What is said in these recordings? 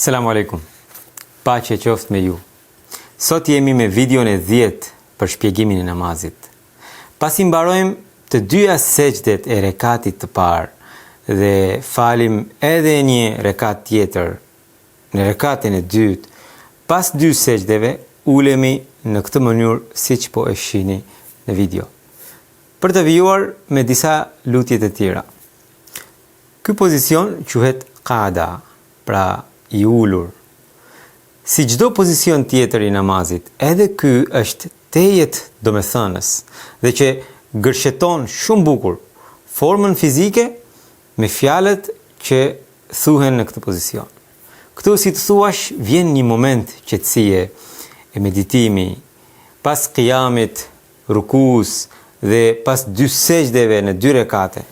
Selamu alaikum. Paqe qoftë me ju. Sot jemi me videon e 10 për shpjegimin e namazit. Pasi mbarojmë të dyja segjdet e rekatit të parë dhe falim edhe një rekat tjetër në rekatin e dytë, pas dy segjdeve ulemi në këtë mënyrë siç po e shihni në video. Për të vijuar me disa lutje të tjera. Ky pozicion quhet qada, pra i ulur. Si çdo pozicion tjetër i namazit, edhe ky është tejet domethënës dhe që gërsheton shumë bukur formën fizike me fjalët që thuhen në këtë pozicion. Këtu, si të thuash, vjen një moment qetësie e meditimi, pas qiyamit, rukus dhe pas dy sejdeve në dy rekate,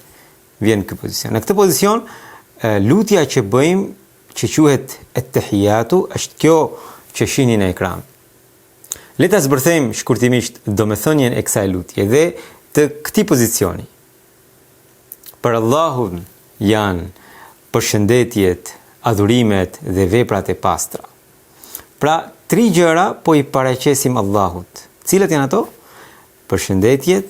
vjen ky pozicion. Në këtë pozicion, lutja që bëjmë, që quhet at-tahiyatu, është kjo që shihni në ekran. Le ta zbërthejmë shkurtimisht domethënien e kësaj lutje dhe të këtij pozicioni. Për Allahun janë përshëndetjet, adhurimet dhe veprat e pastra. Pra, 3 gjëra po i paraqesim Allahut. Cilat janë ato? Përshëndetjet,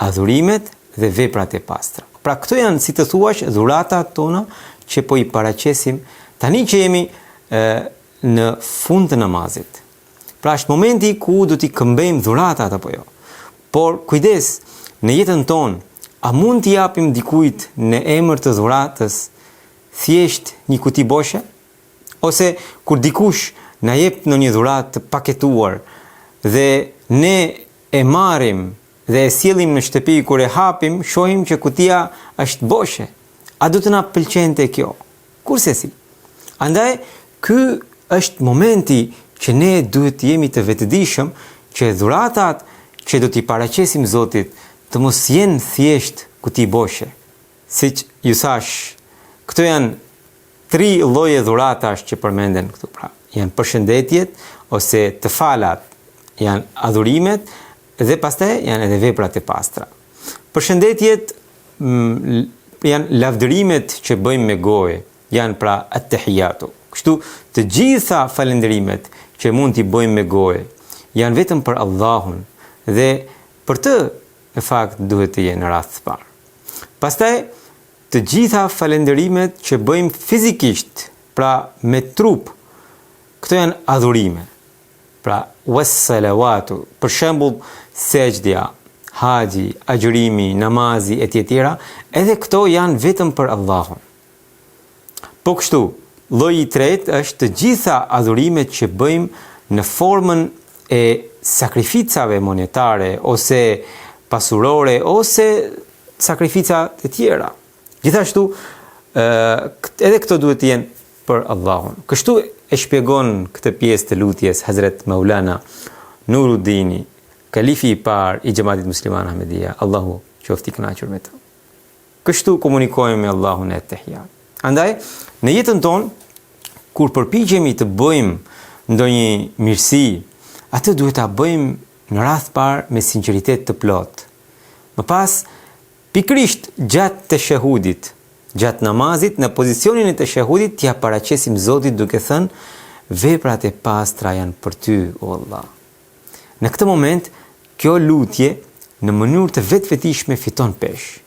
adhurimet dhe veprat e pastra. Pra, këto janë, si të thuash, dhuratat tona që po i paraqesim tani që jemi në fund të namazit. Pra, është momenti ku do t'i këmbejmë dhuratat apo jo. Por kujdes, në jetën tonë, a mund t'i japim dikujt në emër të dhuratës thjesht një kuti boshe? Ose kur dikush na jep në një dhuratë të paketuar dhe ne e marrim dhe e sjellim në shtëpi, kur e hapim, shohim që kutia është boshe. A do të na pëlqente kjo? Kurse si. Andaj, ky është momenti që ne duhet të jemi të vetëdijshëm që dhuratat që do t'i paraqesim Zotit të mos jenë thjesht kuti boshe. Siç ju thash, këto janë 3 lloje dhuratash që përmenden këtu. Pra, janë përshëndetjet ose të falat, janë adhurimet dhe pastaj janë edhe veprat e pastra. Përshëndetjet janë lavdërimet që bëjmë me gojë, janë pra at-tahiyatu. Kështu, të gjitha falënderimet që mund t'i bëjmë me gojë janë vetëm për Allahun dhe për të në fakt duhet të jenë në rast të parë. Pastaj, të gjitha falënderimet që bëjmë fizikisht, pra me trup, këto janë adhurime. Pra, was-salawatu, për shembull, sejdja, haxhi, agjërimi, namazi e tjetera, edhe këto janë vetëm për Allahun. Po kështu, lloji i tretë është të gjitha adhurimet që bëjmë në formën e sakrificave monetare ose pasurore ose sakrifica të tjera. Gjithashtu, edhe këto duhet të jenë për Allahun. Kështu e shpjegon këtë pjesë të lutjes Hazret Maulana Nuruddini, kalifi i parë i Xhamatit Musliman Ahmedia, Allahu qoftë i kënaqur me të. Kështu komunikojmë me Allahun e tahiyat. Andaj, në jetën tonë, kur përpiqemi të bëjmë ndonjë mirësi, atë duhet ta bëjmë në radh parë me sinqeritet të plot. Më pas, pikrisht gjatë të shahudit, gjatë namazit, në pozicionin e të shahudit, t'ja paraqesim Zotit duke thënë veprat e pastra janë për ty, o Allah. Në këtë moment, kjo lutje në mënyrë të vetëvetishme fiton peshë.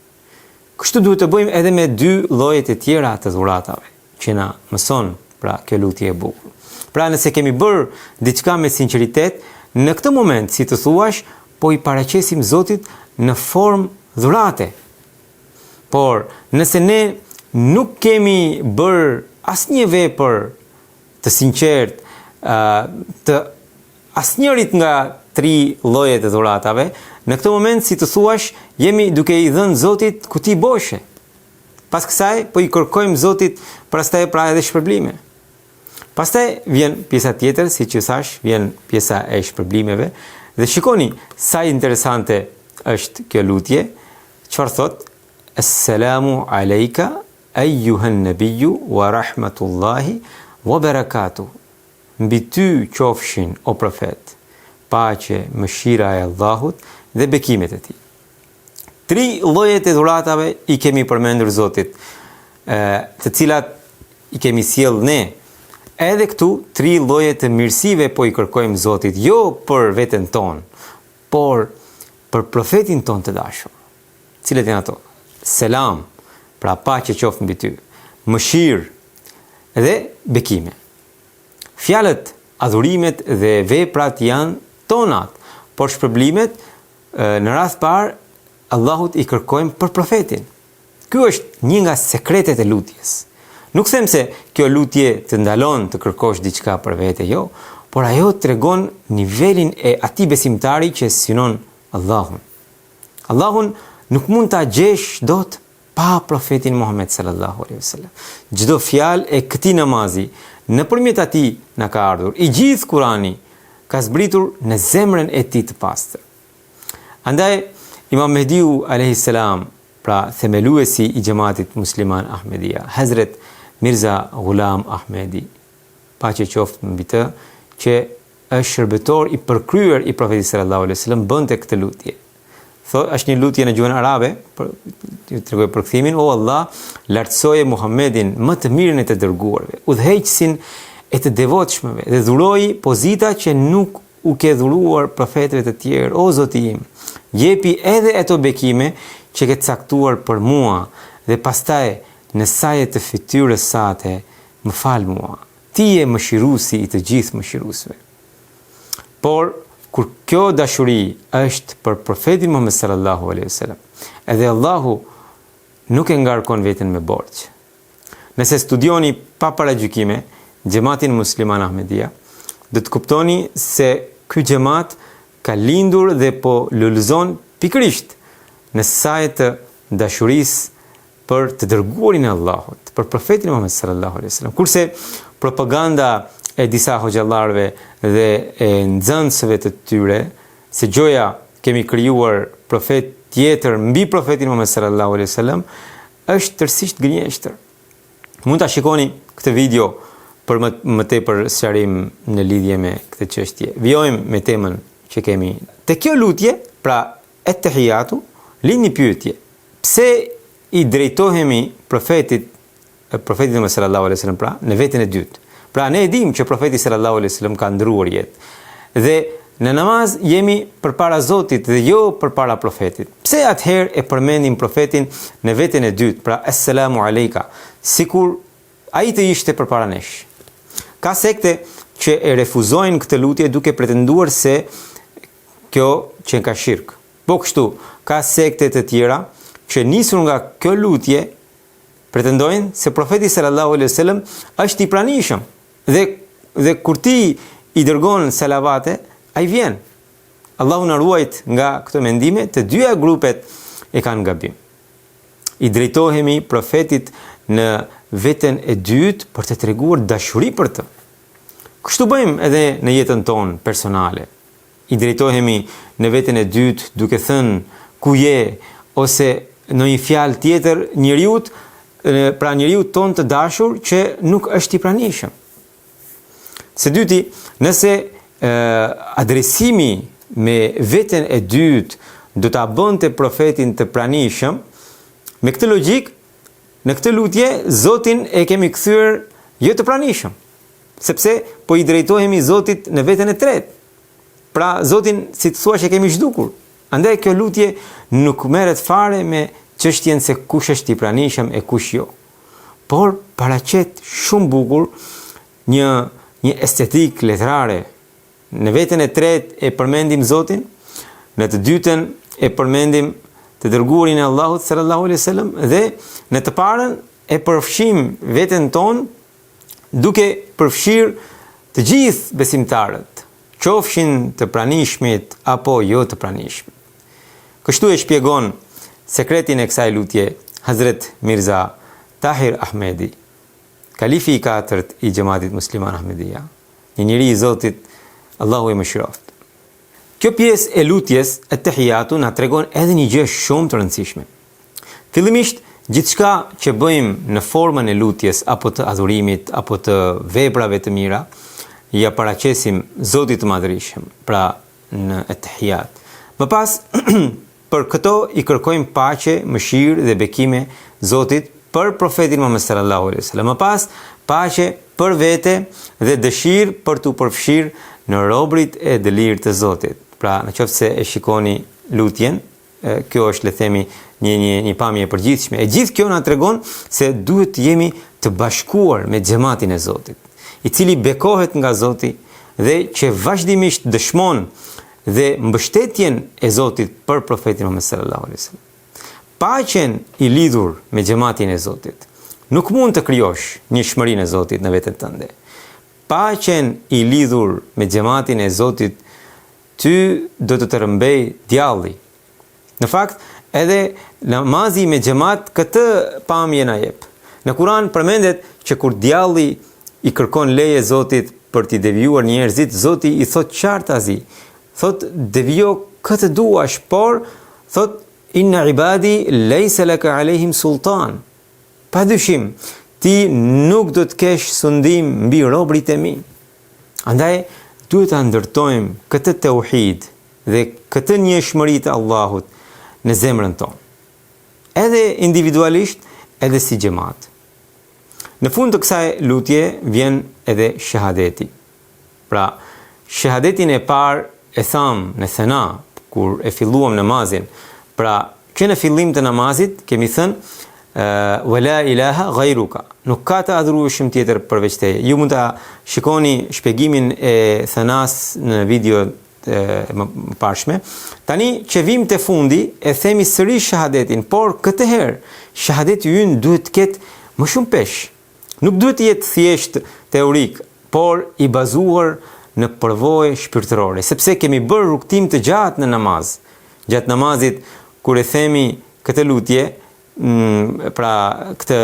Kështu duhet të bëjmë edhe me 2 llojet e tjera të dhuratave, që na mëson pra kjo lutje e bukur. Pra, nëse kemi bërë diçka me sinqeritet, në këtë moment, si të thuash, po i paraqesim Zotit në formë dhurate. Por, nëse ne nuk kemi bërë asnjë vepër të sinqert, të asnjërit nga 3 llojet e dhuratave, në këtë moment, si të thuash, jemi duke i dhënë Zotit kuti boshe. Pas kësaj, po i kërkojmë Zotit pastaj pra edhe shpërblime. Pastaj vjen pjesa tjetër, si që thash, vjen pjesa e shpërblimeve, dhe shikoni sa interesante është kjo lutje, çfarë thot? Assalamu alejka, ayyuhan nabiyyu wa rahmatullahi wa barakatuh. Mbi ty qofshin, o profet, paqe, mëshira e Allahut dhe bekimet e tij. 3 llojet e dhuratave i kemi përmendur Zotit, të cilat i kemi sjell ne Edhe këtu 3 lloje të mirësive po i kërkojmë Zotit, jo për veten tonë, por për profetin tonë të dashur. Cilat janë ato? Selam, pra paqe qoftë mbi ty, mëshirë dhe bekime. Fjalët, adhurimet dhe veprat janë tonat, por shpërblimet në rast parë Allahut i kërkojmë për profetin. Ky është një nga sekretet e lutjes. Nuk them se kjo lutje të ndalon të kërkosh diçka për vete, jo, por ajo tregon nivelin e atij besimtari që synon Allahun. Allahun nuk mund ta gjesh dot pa profetin Muhammed sallallahu alaihi wasallam. Çdo fjalë e këtij namazi nëpërmjet atij na ka ardhur. I gjithë Kurani ka zbritur në zemrën e tij të pastër. Andaj Imam Mehdiu alayhis salam, pra themeluesi i xhamatit musliman Ahmedia, Hazret Mirza Ghulam Ahmedi, paqe qoftë mbi të, që është shërbëtor i përkryer i profetit sallallahu alaihi wasallam, bënte këtë lutje. Është një lutje në gjuhën arabe, ju tregoj përkthimin: O Allah, lartësoje Muhammedin, më të mirën e të dërguarve, udhëheqësin e të devotshmëve, dhe dhuroi pozita që nuk u ke dhuruar profetëve të tjerë. O Zoti im, jepi edhe ato bekime që ke caktuar për mua, dhe pastaj në saje të fytyrës sate më fal mua. Ti je mëshiruesi i të gjithë mëshiruesve. Por kur kjo dashuri është për profetin Muhammed sallallahu alaihi wasallam, edhe Allahu nuk e ngarkon veten me borxh. Nëse studioni pa paragjykime xhamatin musliman Ahmedia, do të kuptoni se ky xhamat ka lindur dhe po lulëzon pikërisht në saje të dashurisë për të dërguarin e Allahut, për profetin Muhammed sallallahu alaihi wasallam. Kurse propaganda e disa hoxhallarëve dhe e nxënësve të tyre se gjoja kemi krijuar profet tjetër mbi profetin Muhammed sallallahu alaihi wasallam është tërësisht gënjeshtër. Mund ta shikoni këtë video për më tepër sqarim në lidhje me këtë çështje. Vijojmë me temën që kemi. Te kjo lutje, pra et-tahiyatu, lind një pyetje. Pse i drejtohemi profetit Muhammed sallallahu alaihi wasallam, pra në veten e dytë? Pra ne e dim që profeti sallallahu alaihi wasallam ka ndruar jetë. Dhe në namaz jemi përpara Zotit dhe jo përpara profetit. Pse atëherë e përmendim profetin në veten e dytë, pra assalamu alejka, sikur ai të ishte përpara nesh? Ka sekte që e refuzojnë këtë lutje duke pretenduar se kjo që ka shirk. Po kështu, ka sekte të tjera që nisur nga kjo lutje pretendojnë se profeti sallallahu alaihi wasallam është i pranishëm. Dhe kur ti i dërgon salavate, ai vjen. Allahu na ruajt nga këto mendime, të dyja grupet e kanë gabim. I drejtohemi profetit në veten e dytë për të treguar dashuri për të. Kështu bëjmë edhe në jetën tonë personale. I drejtohemi në veten e dytë duke thënë ku je, ose në një fjalë tjetër njeriut, pra njeriut tonë të dashur që nuk është i pranishëm. Së dyti, nëse adresimi me veten e dytë do ta bënte profetin të pranishëm, me këtë logjik, në këtë lutje Zotin e kemi kthyer jo të pranishëm, sepse po i drejtohemi Zotit në veten e tretë. Pra Zotin, si të thua, që kemi zhdukur. Andaj kjo lutje nuk merret fare me çështjen se kush është i pranishëm e kush jo. Por paraqet shumë bukur një estetik letrare. Në veten e tretë e përmendim Zotin, në të dytën e përmendim të dërguarin e Allahut sallallahu alaihi wasallam, dhe në të parën e përfshim veten tonë duke përfshirë të gjithë besimtarët, qofshin të pranishmit apo jo të pranishmit. Kështu e shpjegon sekretin e kësaj lutje Hazret Mirza Tahir Ahmedi, kalifi i 4 i xhamatit musliman Ahmedia, një njeri i Zotit, Allahu e mëshiroft. Kjo pjesë e lutjes et-tahiyatu na tregon edhe një gjë shumë të rëndësishme. Fillimisht, gjithçka që bëjmë në formën e lutjes apo të adhurimit apo të veprave të mira, ja paraqesim Zotit të Madhërisëm, pra në et-tahiyat. Më pas, për këto i kërkojmë paqe, mëshirë dhe bekime Zotit për profetin Muhammed sallallahu alaihi wasallam. Më pas, paqe për vete dhe dëshirë për t'u përfshirë në robërit e dëlirë të Zotit. Pra, në qoftë se e shikoni lutjen, kjo është, le themi, një pamje e përgjithshme. E gjithë kjo na tregon se duhet të jemi të bashkuar me xhamatin e Zotit, i cili bekohet nga Zoti dhe që vazhdimisht dëshmon dhe mbështetjen e Zotit për profetin Muhammed sallallahu alaihi wasallam. Paqen i lidhur me xhamatin e Zotit nuk mund të krijosh njëshmërinë e Zotit në veten tënde. Paqen i lidhur me xhamatin e Zotit ty do të rëmbej djalli. Në fakt, edhe namazi me xhamat këtë pamje na jep. Në Kur'an përmendet që kur djalli i kërkon leje Zotit për t'i devijuar njerëzit, Zoti i thot qartazi, thot devijo këtë duash, por thot inna ibadi laysa laka alehim sultan. Padyshim, ti nuk do të kesh sundim mbi robërit e mi. Andaj duhet ta ndërtojmë këtë tauhid dhe këtë njëshmëri të Allahut në zemrën tonë, edhe individualisht, edhe si xhamat. Në fund të kësaj lutje vjen edhe shahadeti. Pra, shahadetin e parë e tham në thena, kur e filluam namazin. Pra, që në fillim të namazit kemi thënë wala ilaha ghayruka. Nuk ka të adhurueshëm tjetër përveç teje. Ju mund ta shikoni shpjegimin e thenas në video më parshme. Tani që vim të fundi e themi sërish shahadetin, por këtë herë shahadeti ynë duhet të ketë më shumë pesh. Nuk duhet të jetë thjesht teorik, por i bazuar në përvojë shpirtërore, sepse kemi bërë rrugtim të gjatë në namaz. Gjatë namazit kur e themi këtë lutje, pra këtë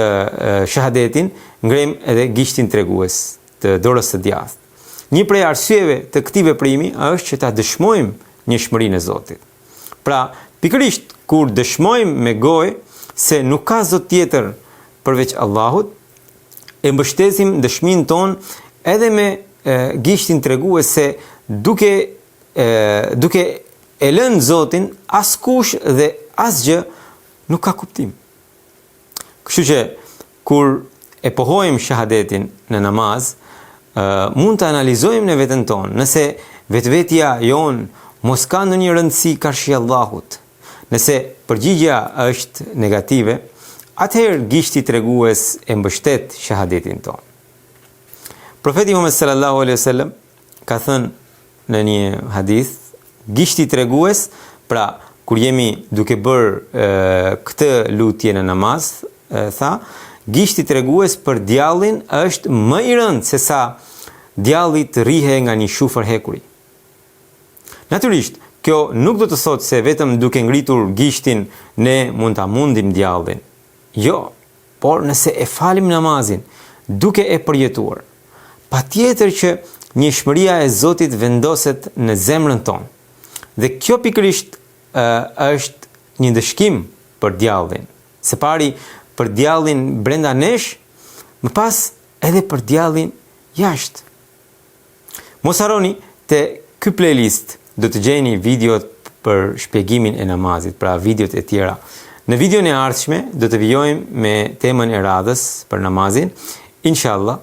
shahadetin, ngrem edhe gishtin tregues të dorës së djathtë. Një prej arsyeve të këtij veprimi është që ta dëshmojmë njëshmërinë e Zotit. Pra, pikërisht kur dëshmojmë me gojë se nuk ka Zot tjetër përveç Allahut, e mbështesim dëshminë tonë edhe me gishtin tregues se duke e lënë Zotin, askush dhe asgjë nuk ka kuptim. Kështu që kur e pohojmë shahadetin në namaz, mund të analizojmë në veten tonë, nëse vetvetja jonë mos ka ndonjë rëndësi karshi Allahut, nëse përgjigjja është negative, atëherë gishti tregues e mbështet shahadetin tonë. Profeti Muhammed sallallahu alaihi wasallam ka thënë në një hadith, gishti tregues, pra kur jemi duke bërë këtë lutje në namaz, tha, gishti tregues për djallin është më i rëndë se sa djalli të rihe nga një shufër hekuri. Natyrisht, kjo nuk do të thotë se vetëm duke ngritur gishtin ne mund ta mundim djallin. Jo, por nëse e falim namazin duke e përjetuar, patjetër që njëshmëria e Zotit vendoset në zemrën tonë. Dhe kjo pikërisht është një ndëshkim për djallin. Së pari për djallin brenda nesh, më pas edhe për djallin jashtë. Mos harroni te ky playlist do të gjeni videot për shpjegimin e namazit, pra videot e tjera. Në videon e ardhshme do të vijojmë me temën e radhës për namazin. Inshallah,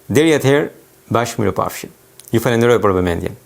deri atëherë bashkë mirupafshim. Ju falenderoj për vëmendjen.